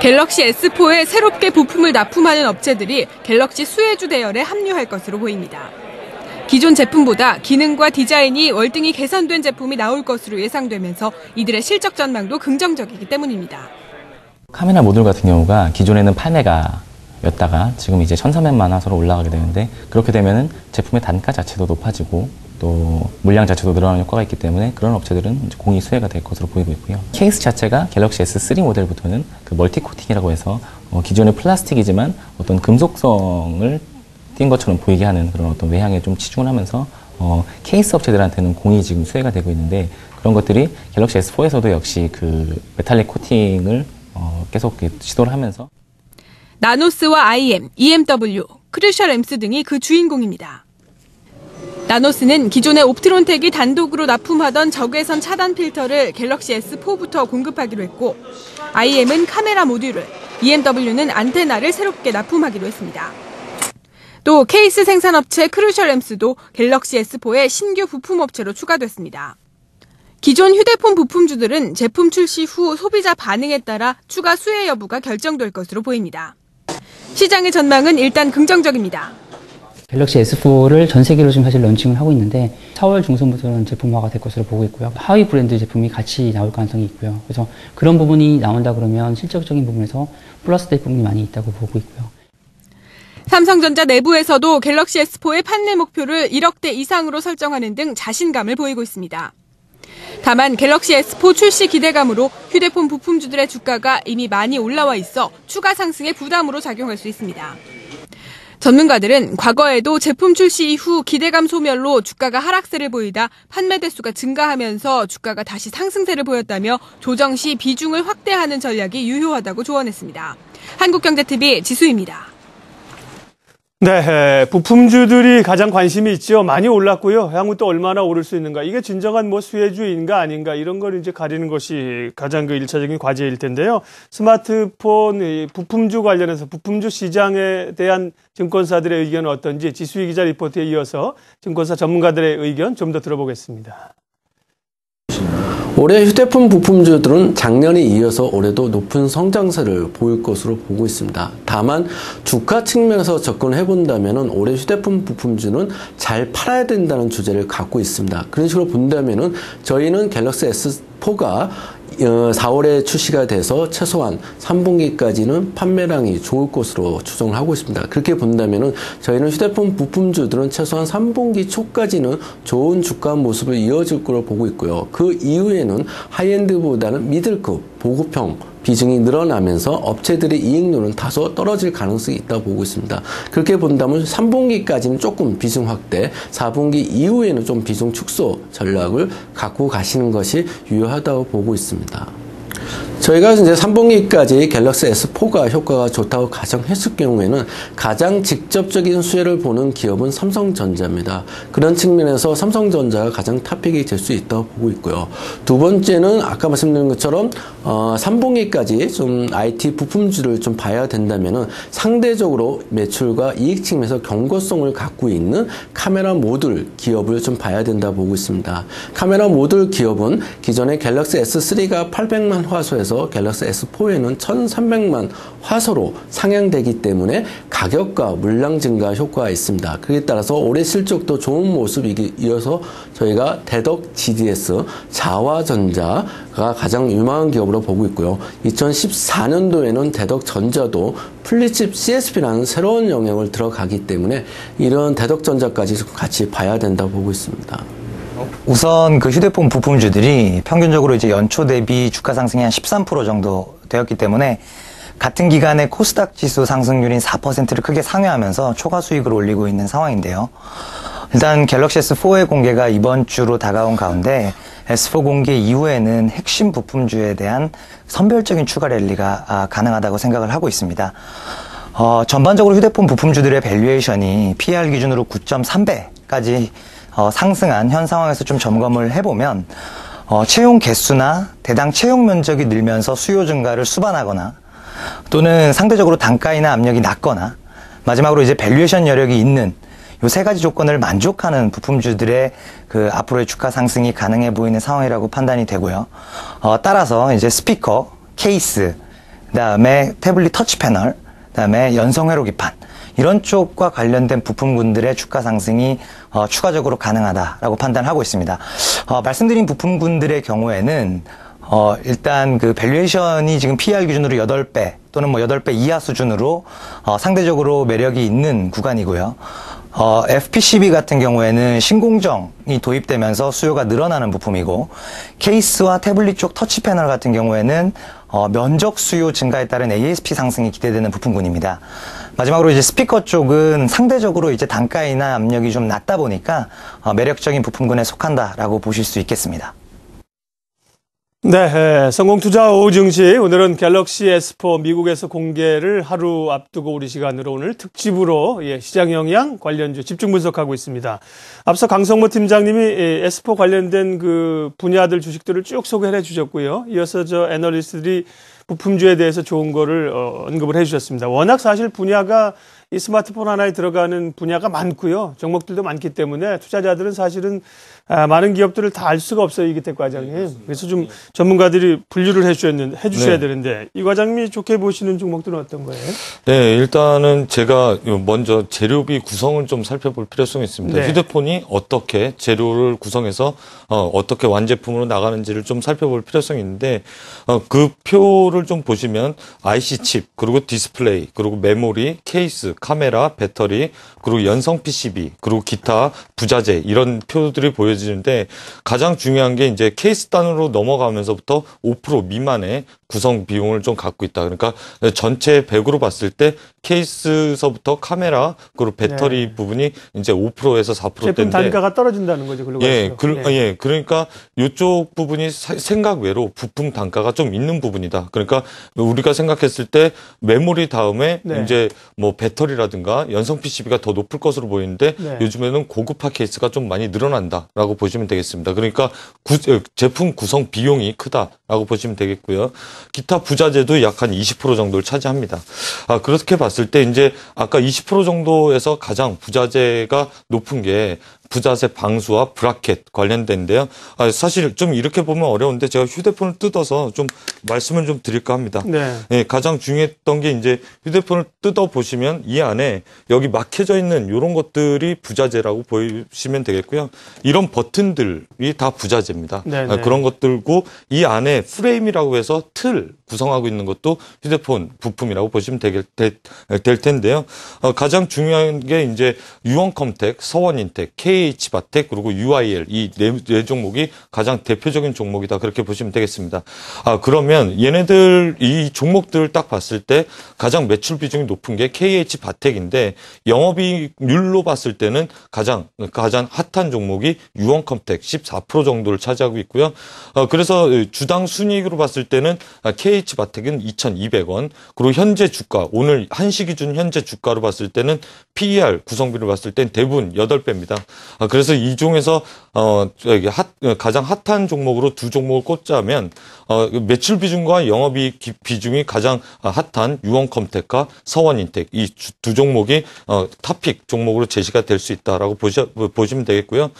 갤럭시 S4에 새롭게 부품을 납품하는 업체들이 갤럭시 수혜주 대열에 합류할 것으로 보입니다. 기존 제품보다 기능과 디자인이 월등히 개선된 제품이 나올 것으로 예상되면서 이들의 실적 전망도 긍정적이기 때문입니다. 카메라 모듈 같은 경우가 기존에는 8메가였다가 지금 이제 1300만 화소로 올라가게 되는데 그렇게 되면은 제품의 단가 자체도 높아지고 또 물량 자체도 늘어나는 효과가 있기 때문에 그런 업체들은 이제 공이 수혜가 될 것으로 보이고 있고요. 케이스 자체가 갤럭시 S3 모델부터는 그 멀티 코팅이라고 해서 기존의 플라스틱이지만 어떤 금속성을 띈 것처럼 보이게 하는 그런 어떤 외향에 좀 치중을 하면서 케이스 업체들한테는 공이 지금 수혜가 되고 있는데 그런 것들이 갤럭시 S4에서도 역시 그 메탈릭 코팅을 계속 시도를 하면서 나노스와 IM, EMW, 크루셜 엠스 등이 그 주인공입니다. 나노스는 기존의 옵트론텍이 단독으로 납품하던 적외선 차단 필터를 갤럭시 S4부터 공급하기로 했고 IM은 카메라 모듈을, EMW는 안테나를 새롭게 납품하기로 했습니다. 또 케이스 생산업체 크루셜 엠스도 갤럭시 S4의 신규 부품업체로 추가됐습니다. 기존 휴대폰 부품주들은 제품 출시 후 소비자 반응에 따라 추가 수혜 여부가 결정될 것으로 보입니다. 시장의 전망은 일단 긍정적입니다. 갤럭시 S4를 전 세계로 지금 사실 런칭을 하고 있는데 4월 중순부터는 제품화가 될 것으로 보고 있고요. 하위 브랜드 제품이 같이 나올 가능성이 있고요. 그래서 그런 부분이 나온다 그러면 실적적인 부분에서 플러스 될 부분이 많이 있다고 보고 있고요. 삼성전자 내부에서도 갤럭시 S4의 판매 목표를 1억대 이상으로 설정하는 등 자신감을 보이고 있습니다. 다만 갤럭시 S4 출시 기대감으로 휴대폰 부품주들의 주가가 이미 많이 올라와 있어 추가 상승의 부담으로 작용할 수 있습니다. 전문가들은 과거에도 제품 출시 이후 기대감 소멸로 주가가 하락세를 보이다 판매 대수가 증가하면서 주가가 다시 상승세를 보였다며 조정 시 비중을 확대하는 전략이 유효하다고 조언했습니다. 한국경제TV 지수입니다. 네, 부품주들이 가장 관심이 있죠. 많이 올랐고요. 향후 또 얼마나 오를 수 있는가. 이게 진정한 수혜주인가 아닌가 이런 걸 이제 가리는 것이 가장 그 1차적인 과제일 텐데요. 스마트폰 부품주 관련해서 부품주 시장에 대한 증권사들의 의견은 어떤지 지수희 기자 리포트에 이어서 증권사 전문가들의 의견 좀 더 들어보겠습니다. 올해 휴대폰 부품주들은 작년에 이어서 올해도 높은 성장세를 보일 것으로 보고 있습니다. 다만 주가 측면에서 접근해 본다면 올해 휴대폰 부품주는 잘 팔아야 된다는 주제를 갖고 있습니다. 그런 식으로 본다면 저희는 갤럭시 S4가 4월에 출시가 돼서 최소한 3분기까지는 판매량이 좋을 것으로 추정을 하고 있습니다. 그렇게 본다면 저희는 휴대폰 부품주들은 최소한 3분기 초까지는 좋은 주가 모습을 이어질 것으로 보고 있고요. 그 이후에는 하이엔드보다는 미들급, 보급형 비중이 늘어나면서 업체들의 이익률은 다소 떨어질 가능성이 있다고 보고 있습니다. 그렇게 본다면 3분기까지는 조금 비중 확대, 4분기 이후에는 좀 비중 축소 전략을 갖고 가시는 것이 유효하다고 보고 있습니다. 저희가 이제 3분기까지 갤럭시 S4가 효과가 좋다고 가정했을 경우에는 가장 직접적인 수혜를 보는 기업은 삼성전자입니다. 그런 측면에서 삼성전자가 가장 탑픽이 될 수 있다고 보고 있고요. 두 번째는 아까 말씀드린 것처럼 3분기까지 좀 IT 부품주를 좀 봐야 된다면은 상대적으로 매출과 이익 측면에서 경고성을 갖고 있는 카메라 모듈 기업을 좀 봐야 된다고 보고 있습니다. 카메라 모듈 기업은 기존의 갤럭시 S3가 800만 화소에서 갤럭시 S4에는 1300만 화소로 상향되기 때문에 가격과 물량 증가 효과가 있습니다. 그에 따라서 올해 실적도 좋은 모습이 이어서 저희가 대덕 GDS, 자화전자가 가장 유망한 기업으로 보고 있고요. 2014년도에는 대덕전자도 플립칩 CSP라는 새로운 영역을 들어가기 때문에 이런 대덕전자까지 같이 봐야 된다고 보고 있습니다. 우선 그 휴대폰 부품주들이 평균적으로 이제 연초 대비 주가 상승이 한 13% 정도 되었기 때문에 같은 기간에 코스닥 지수 상승률인 4%를 크게 상회하면서 초과 수익을 올리고 있는 상황인데요. 일단 갤럭시 S4의 공개가 이번 주로 다가온 가운데 S4 공개 이후에는 핵심 부품주에 대한 선별적인 추가 랠리가 가능하다고 생각을 하고 있습니다. 전반적으로 휴대폰 부품주들의 밸류에이션이 PER 기준으로 9.3배까지 상승한 현 상황에서 좀 점검을 해보면 채용 개수나 대당 채용 면적이 늘면서 수요 증가를 수반하거나 또는 상대적으로 단가이나 압력이 낮거나 마지막으로 이제 밸류에이션 여력이 있는 이 세 가지 조건을 만족하는 부품주들의 그 앞으로의 주가 상승이 가능해 보이는 상황이라고 판단이 되고요. 따라서 이제 스피커, 케이스, 그다음에 태블릿 터치 패널, 그다음에 연성 회로기판 이런 쪽과 관련된 부품군들의 주가 상승이 추가적으로 가능하다라고 판단하고 있습니다. 말씀드린 부품군들의 경우에는 일단 그 밸류에이션이 지금 PER 기준으로 8배 또는 8배 이하 수준으로 상대적으로 매력이 있는 구간이고요. FPCB 같은 경우에는 신공정이 도입되면서 수요가 늘어나는 부품이고 케이스와 태블릿 쪽 터치 패널 같은 경우에는 면적 수요 증가에 따른 ASP 상승이 기대되는 부품군입니다. 마지막으로 이제 스피커 쪽은 상대적으로 이제 단가이나 압력이 좀 낮다 보니까 매력적인 부품군에 속한다라고 보실 수 있겠습니다. 네, 성공투자 오후 증시 오늘은 갤럭시 S4 미국에서 공개를 하루 앞두고 우리 시간으로 오늘 특집으로 시장 영향 관련주 집중 분석하고 있습니다. 앞서 강성모 팀장님이 S4 관련된 그 분야들 주식들을 쭉 소개해 주셨고요. 이어서 애널리스트들이 부품주에 대해서 좋은 거를 언급을 해 주셨습니다. 워낙 사실 분야가 이 스마트폰 하나에 들어가는 분야가 많고요. 종목들도 많기 때문에 투자자들은 사실은 많은 기업들을 다 알 수가 없어요, 이기택 과장님. 그래서 좀 전문가들이 분류를 해주셔야 되는데 이 과장님이 좋게 보시는 종목들은 어떤 거예요? 네, 일단은 제가 먼저 재료비 구성을 좀 살펴볼 필요성이 있습니다. 네. 휴대폰이 어떻게 재료를 구성해서 어떻게 완제품으로 나가는지를 좀 살펴볼 필요성이 있는데 그 표를 좀 보시면 IC 칩, 그리고 디스플레이, 그리고 메모리, 케이스, 카메라, 배터리, 그리고 연성 PCB, 그리고 기타 부자재 이런 표들이 보여지는데 가장 중요한 게 이제 케이스 단으로 넘어가면서부터 5% 미만의 구성 비용을 좀 갖고 있다. 그러니까 전체 100으로 봤을 때 케이스서부터 카메라 그리고 배터리 네. 부분이 이제 5%에서 4%대인데 제품 단가가 떨어진다는 거죠. 그러니까 이쪽 부분이 생각 외로 부품 단가가 좀 있는 부분이다. 그러니까 우리가 생각했을 때 메모리 다음에 네. 이제 뭐 배터리라든가 연성 PCB가 더 높을 것으로 보이는데 네. 요즘에는 고급화 케이스가 좀 많이 늘어난다라고 보시면 되겠습니다. 그러니까 제품 구성 비용이 크다라고 보시면 되겠고요. 기타 부자재도 약 한 20% 정도를 차지합니다. 그렇게 봤을 때 이제 아까 20% 정도에서 가장 부자재가 높은 게 부자재 방수와 브라켓 관련된데요. 사실 좀 이렇게 보면 어려운데 제가 휴대폰을 뜯어서 좀 말씀을 좀 드릴까 합니다. 네. 예, 가장 중요했던 게 이제 휴대폰을 뜯어 보시면 이 안에 여기 막혀져 있는 이런 것들이 부자재라고 보시면 되겠고요. 이런 버튼들이 다 부자재입니다. 그런 것들고 이 안에 프레임이라고 해서 틀 구성하고 있는 것도 휴대폰 부품이라고 보시면 될 텐데요. 가장 중요한 게 이제 유원컴텍, 서원인텍, KH바텍 그리고 UIL 이 네 종목이 가장 대표적인 종목이다 그렇게 보시면 되겠습니다. 그러면 얘네들 이 종목들을 딱 봤을 때 가장 매출 비중이 높은 게 KH바텍인데 영업이익률로 봤을 때는 가장 핫한 종목이 유원컴텍 14% 정도를 차지하고 있고요. 그래서 주당 순이익으로 봤을 때는 KH바텍은 2,200원 그리고 현재 주가 오늘 1시 기준 현재 주가로 봤을 때는 PER 구성비를 봤을 땐 대부분 8배입니다. 그래서 이 중에서 가장 핫한 종목으로 두 종목을 꼽자면 매출 비중과 영업이익 비중이 가장 핫한 유원컴텍과 서원인텍 이 두 종목이 탑픽 종목으로 제시가 될 수 있다라고 보시면 되겠고요.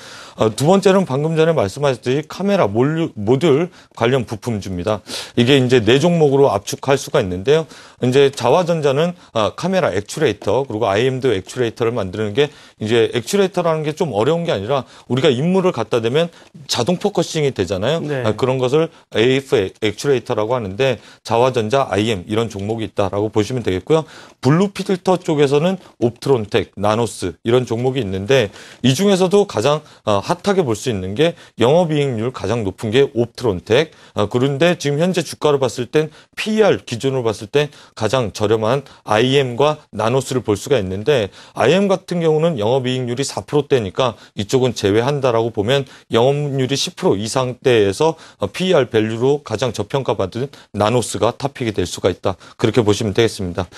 두 번째는 방금 전에 말씀하셨듯이 카메라 모듈 관련 부품주입니다. 이게 이제 네 종목으로 압축할 수가 있는데요. 이제 자화전자는 카메라 액추레이터 그리고 IM도 액추레이터를 만드는 게 이제 액추레이터라는 게 좀 어려운 게 아니라 우리가 인물을 갖다 대면 자동 포커싱이 되잖아요. 네. 그런 것을 AF 액추레이터라고 하는데 자화전자, IM 이런 종목이 있다라고 보시면 되겠고요. 블루 필터 쪽에서는 옵트론텍, 나노스 이런 종목이 있는데 이 중에서도 가장 핫하게 볼 수 있는 게 영업이익률 가장 높은 게 옵트론텍. 그런데 지금 현재 주가를 봤을 땐 PER 기준으로 봤을 땐 가장 저렴한 IM과 나노스를 볼 수가 있는데 IM 같은 경우는 영업이익률이 4%대니까 이쪽은 제외한다라고 보면 영업률이 10% 이상대에서 PER 밸류로 가장 저평가받은 나노스가 탑픽이 될 수가 있다. 그렇게 보시면 되겠습니다.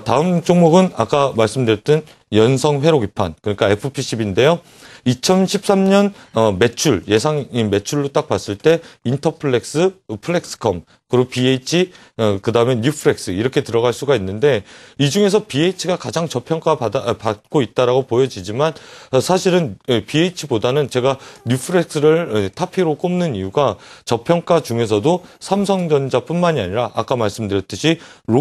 다음 종목은 아까 말씀드렸던 연성 회로기판 그러니까 FPCB인데요. 2013년 매출 예상인 매출로 딱 봤을 때 인터플렉스, 플렉스컴 그리고 BH 그다음에 뉴플렉스 이렇게 들어갈 수가 있는데 이 중에서 BH가 가장 저평가 받고 있다라고 보여지지만 사실은 BH보다는 제가 뉴플렉스를 탑피로 꼽는 이유가 저평가 중에서도 삼성전자뿐만이 아니라 아까 말씀드렸듯이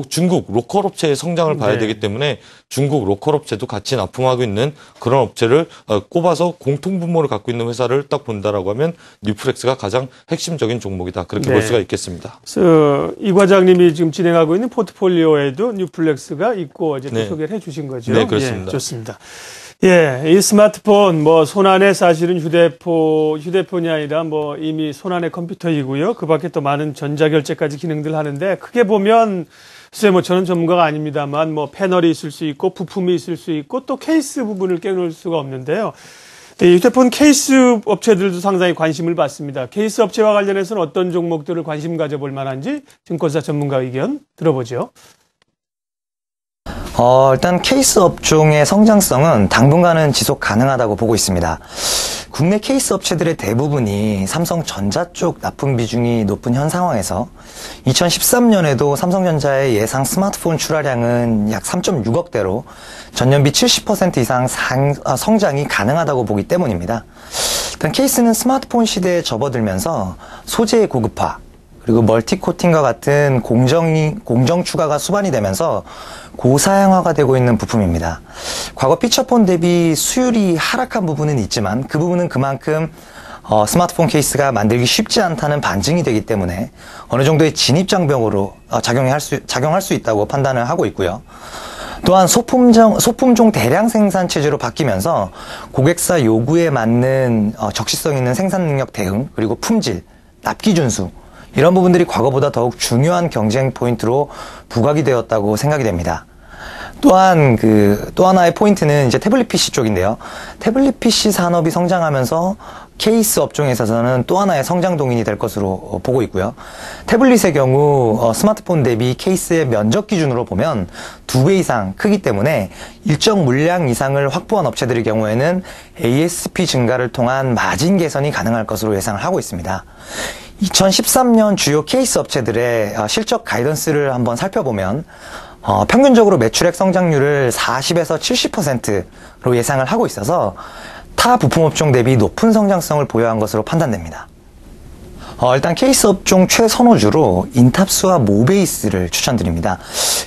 중국 로컬 업체의 성장을 봐야 되기 때문에 중국 로컬 업체도 같이 납품하고 있는 그런 업체를 꼽아서 공통 분모를 갖고 있는 회사를 딱 본다라고 하면 뉴플렉스가 가장 핵심적인 종목이다. 그렇게 볼 수가 있겠습니다. 이 과장님이 지금 진행하고 있는 포트폴리오에도 뉴플렉스가 있고 어제 또 소개를 해주신 거죠. 네, 그렇습니다. 예, 좋습니다. 예, 이 스마트폰 소난에 사실은 휴대폰이 아니라 이미 손안의 컴퓨터이고요. 그 밖에 또 많은 전자결제까지 기능들 하는데 크게 보면 글쎄 저는 전문가가 아닙니다만 패널이 있을 수 있고 부품이 있을 수 있고 또 케이스 부분을 깨놓을 수가 없는데요. 이 휴대폰 케이스 업체들도 상당히 관심을 받습니다. 케이스 업체와 관련해서는 어떤 종목들을 관심 가져볼 만한지 증권사 전문가 의견 들어보죠. 일단 케이스 업종의 성장성은 당분간은 지속 가능하다고 보고 있습니다. 국내 케이스 업체들의 대부분이 삼성전자 쪽 납품 비중이 높은 현 상황에서 2013년에도 삼성전자의 예상 스마트폰 출하량은 약 3.6억 대로 전년비 70% 이상 성장이 가능하다고 보기 때문입니다. 일단 케이스는 스마트폰 시대에 접어들면서 소재의 고급화, 그리고 멀티코팅과 같은 공정 추가가 수반이 되면서 고사양화가 되고 있는 부품입니다. 과거 피처폰 대비 수율이 하락한 부분은 있지만 그 부분은 그만큼 스마트폰 케이스가 만들기 쉽지 않다는 반증이 되기 때문에 어느 정도의 진입장벽으로 작용할 수 있다고 판단을 하고 있고요. 또한 소품종 대량 생산 체제로 바뀌면서 고객사 요구에 맞는 적시성 있는 생산 능력 대응, 그리고 품질, 납기 준수 이런 부분들이 과거보다 더욱 중요한 경쟁 포인트로 부각이 되었다고 생각이 됩니다. 또한 또 하나의 포인트는 이제 태블릿 PC 쪽인데요. 태블릿 PC 산업이 성장하면서 케이스 업종에 있어서는 또 하나의 성장 동인이 될 것으로 보고 있고요. 태블릿의 경우 스마트폰 대비 케이스의 면적 기준으로 보면 2배 이상 크기 때문에 일정 물량 이상을 확보한 업체들의 경우에는 ASP 증가를 통한 마진 개선이 가능할 것으로 예상을 하고 있습니다. 2013년 주요 케이스 업체들의 실적 가이던스를 한번 살펴보면 평균적으로 매출액 성장률을 40에서 70%로 예상을 하고 있어서 타 부품업종 대비 높은 성장성을 보유한 것으로 판단됩니다. 일단 케이스 업종 최선호주로 인탑스와 모베이스를 추천드립니다.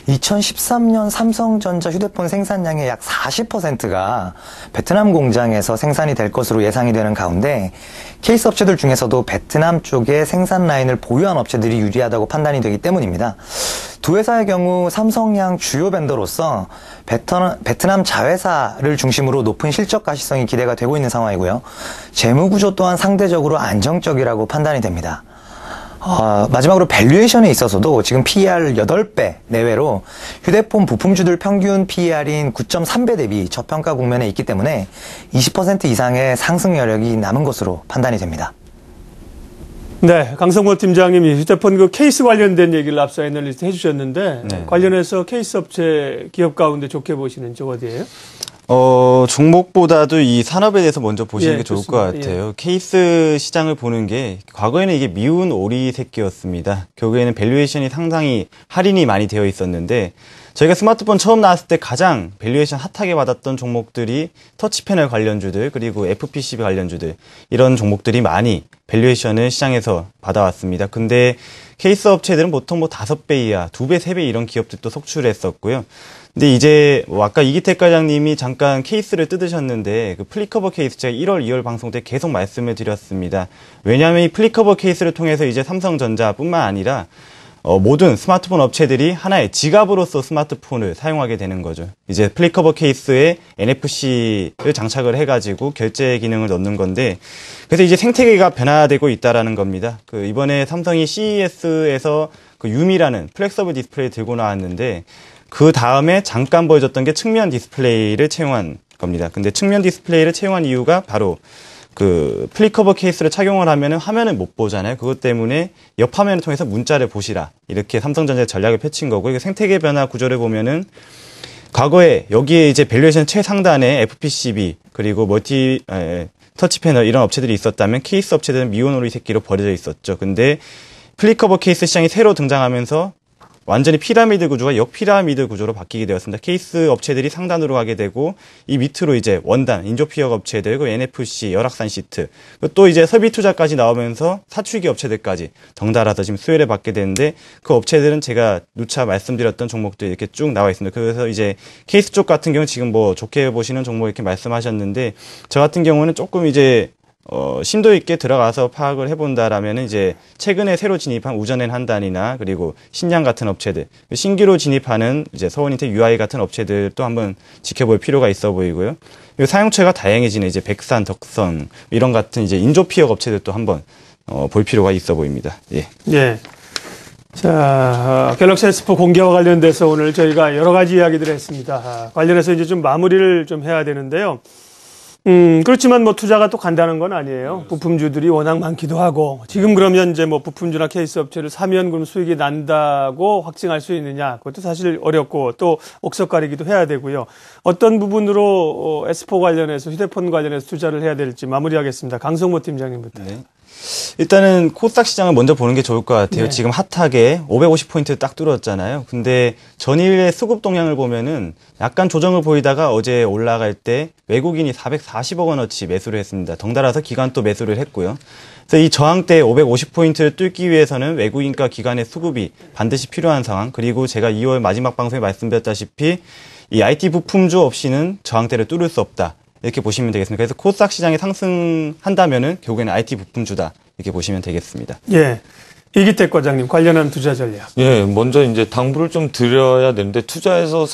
2013년 삼성전자 휴대폰 생산량의 약 40%가 베트남 공장에서 생산이 될 것으로 예상이 되는 가운데 케이스 업체들 중에서도 베트남 쪽에 생산 라인을 보유한 업체들이 유리하다고 판단이 되기 때문입니다. 두 회사의 경우 삼성향 주요 벤더로서 베트남 자회사를 중심으로 높은 실적 가시성이 기대가 되고 있는 상황이고요. 재무 구조 또한 상대적으로 안정적이라고 판단이 됩니다. 마지막으로 밸류에이션에 있어서도 지금 PER 8배 내외로 휴대폰 부품주들 평균 PER인 9.3배 대비 저평가 국면에 있기 때문에 20% 이상의 상승 여력이 남은 것으로 판단이 됩니다. 네, 강성모 팀장님이 휴대폰 케이스 관련된 얘기를 앞서 애널리스트 해주셨는데 네. 관련해서 케이스 업체 기업 가운데 좋게 보시는 쪽 어디예요? 종목보다도 이 산업에 대해서 먼저 보시는 게 좋을 좋습니다. 것 같아요. 케이스 시장을 보는 게 과거에는 이게 미운 오리 새끼였습니다. 결국에는 밸류에이션이 상당히 할인이 많이 되어 있었는데 저희가 스마트폰 처음 나왔을 때 가장 밸류에이션 핫하게 받았던 종목들이 터치패널 관련주들 그리고 FPCB 관련주들 이런 종목들이 많이 밸류에이션을 시장에서 받아왔습니다. 근데 케이스 업체들은 보통 5배 이하, 2배, 3배 이런 기업들도 속출했었고요. 근데 이제 아까 이기택 과장님이 잠깐 케이스를 뜯으셨는데 그 플리커버 케이스 제가 1월, 2월 방송 때 계속 말씀을 드렸습니다. 왜냐하면 이 플리커버 케이스를 통해서 이제 삼성전자뿐만 아니라 모든 스마트폰 업체들이 하나의 지갑으로서 스마트폰을 사용하게 되는 거죠. 이제 플리커버 케이스에 NFC를 장착을 해가지고 결제 기능을 넣는 건데, 그래서 이제 생태계가 변화되고 있다라는 겁니다. 이번에 삼성이 CES에서 유미라는 플렉서블 디스플레이 들고 나왔는데, 그 다음에 잠깐 보여줬던 게 측면 디스플레이를 채용한 겁니다. 근데 측면 디스플레이를 채용한 이유가 바로 플리커버 케이스를 착용을 하면은 화면을 못 보잖아요. 그것 때문에 옆 화면을 통해서 문자를 보시라. 이렇게 삼성전자의 전략을 펼친 거고, 이게 생태계 변화 구조를 보면은 과거에 여기에 이제 밸류에이션 최상단에 FPCB 그리고 터치 패널 이런 업체들이 있었다면 케이스 업체들은 미온오리 새끼로 버려져 있었죠. 근데 플리커버 케이스 시장이 새로 등장하면서 완전히 피라미드 구조가 역피라미드 구조로 바뀌게 되었습니다. 케이스 업체들이 상단으로 가게 되고 이 밑으로 이제 원단, 인조피혁 업체들, 그리고 NFC, 열악산 시트, 또 이제 설비 투자까지 나오면서 사출기 업체들까지 덩달아서 지금 수혜를 받게 되는데 그 업체들은 제가 누차 말씀드렸던 종목들이 이렇게 쭉 나와 있습니다. 그래서 이제 케이스 쪽 같은 경우는 지금 좋게 보시는 종목 이렇게 말씀하셨는데 저 같은 경우는 조금 이제 심도 있게 들어가서 파악을 해본다라면 이제 최근에 새로 진입한 우전엔 한단이나 그리고 신양 같은 업체들, 신규로 진입하는 이제 서원인텍 UI 같은 업체들도 한번 지켜볼 필요가 있어 보이고요. 그리고 사용처가 다양해지는 이제 백산, 덕성 이런 같은 이제 인조피혁 업체들도 한번 볼 필요가 있어 보입니다. 예. 예. 자, 갤럭시 S4 공개와 관련돼서 오늘 저희가 여러 가지 이야기들을 했습니다. 관련해서 이제 좀 마무리를 좀 해야 되는데요. 그렇지만 투자가 또 간다는 건 아니에요. 부품주들이 워낙 많기도 하고, 지금 그러면 이제 부품주나 케이스 업체를 사면 그럼 수익이 난다고 확증할 수 있느냐. 그것도 사실 어렵고 또 옥석 가리기도 해야 되고요. 어떤 부분으로 S4 관련해서 휴대폰 관련해서 투자를 해야 될지 마무리하겠습니다. 강성모 팀장님부터. 네. 일단은 코스닥 시장을 먼저 보는 게 좋을 것 같아요. 네. 지금 핫하게 550포인트 딱 뚫었잖아요. 근데 전일의 수급 동향을 보면은 약간 조정을 보이다가 어제 올라갈 때 외국인이 440억 원어치 매수를 했습니다. 덩달아서 기관 또 매수를 했고요. 그래서 이 저항대 550포인트를 뚫기 위해서는 외국인과 기관의 수급이 반드시 필요한 상황, 그리고 제가 2월 마지막 방송에 말씀드렸다시피 이 IT 부품주 없이는 저항대를 뚫을 수 없다. 이렇게 보시면 되겠습니다. 그래서 코스닥 시장이 상승한다면은 결국에는 IT 부품주다. 이렇게 보시면 되겠습니다. 예. 이기택 과장님, 관련한 투자 전략. 예, 먼저 이제 당부를 좀 드려야 되는데 투자에서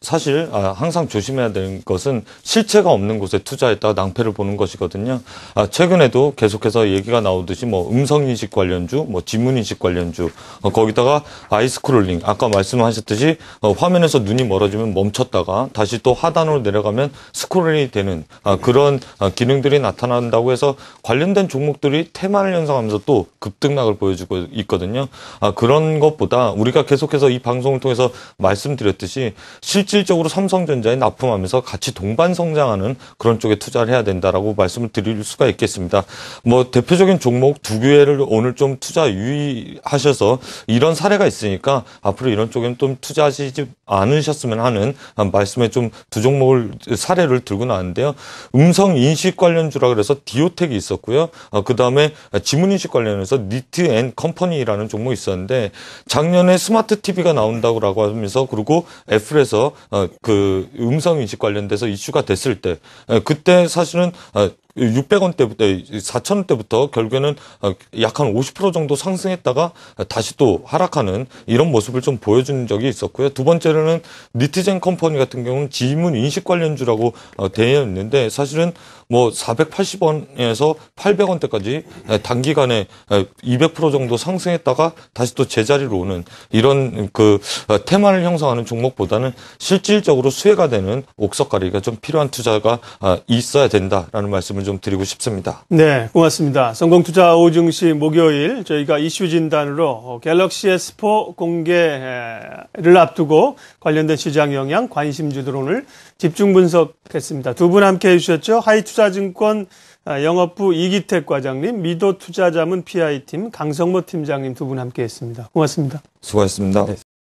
사실 항상 조심해야 되는 것은 실체가 없는 곳에 투자했다가 낭패를 보는 것이거든요. 최근에도 계속해서 얘기가 나오듯이 뭐 음성인식 관련주, 뭐 지문인식 관련주, 거기다가 아이스크롤링, 아까 말씀하셨듯이 화면에서 눈이 멀어지면 멈췄다가 다시 또 하단으로 내려가면 스크롤이 되는 그런 기능들이 나타난다고 해서 관련된 종목들이 테마를 형성하면서 또 급등락을 보여주고 있거든요. 그런 것보다 우리가 계속해서 이 방송을 통해서 말씀드렸듯이 실질적으로 삼성전자에 납품하면서 같이 동반 성장하는 그런 쪽에 투자를 해야 된다라고 말씀을 드릴 수가 있겠습니다. 뭐 대표적인 종목 두 개를 오늘 좀 투자 유의하셔서 이런 사례가 있으니까 앞으로 이런 쪽에는 좀 투자하시지 않으셨으면 하는 말씀에 좀 두 종목을 사례를 들고 나왔는데요. 음성 인식 관련주라 그래서 디오텍이 있었고요. 그 다음에 지문 인식 관련해서 니트 앤 컴퍼니라는 종목이 있었는데 작년에 스마트 TV가 나온다고 하면서 그리고 애플에서 그 음성 인식 관련돼서 이슈가 됐을 때 그때 사실은 600원대부터 4,000원대부터 결국에는 약 한 50% 정도 상승했다가 다시 또 하락하는 이런 모습을 좀 보여준 적이 있었고요. 두 번째로는 니트젠 컴퍼니 같은 경우는 지문 인식 관련주라고 되어 있는데 사실은 뭐 480원에서 800원대까지 단기간에 200% 정도 상승했다가 다시 또 제자리로 오는 이런 그 테마를 형성하는 종목보다는 실질적으로 수혜가 되는 옥석가리가 좀 필요한 투자가 있어야 된다라는 말씀을 좀 드리고 싶습니다. 네, 고맙습니다. 성공투자 오중시 목요일 저희가 이슈 진단으로 갤럭시 S4 공개를 앞두고 관련된 시장 영향, 관심주들 오늘 집중 분석했습니다. 두 분 함께 해주셨죠. 하이투자증권 영업부 이기택 과장님, 미도투자자문 PI팀 강성모 팀장님 두 분 함께 했습니다. 고맙습니다. 수고하셨습니다. 네.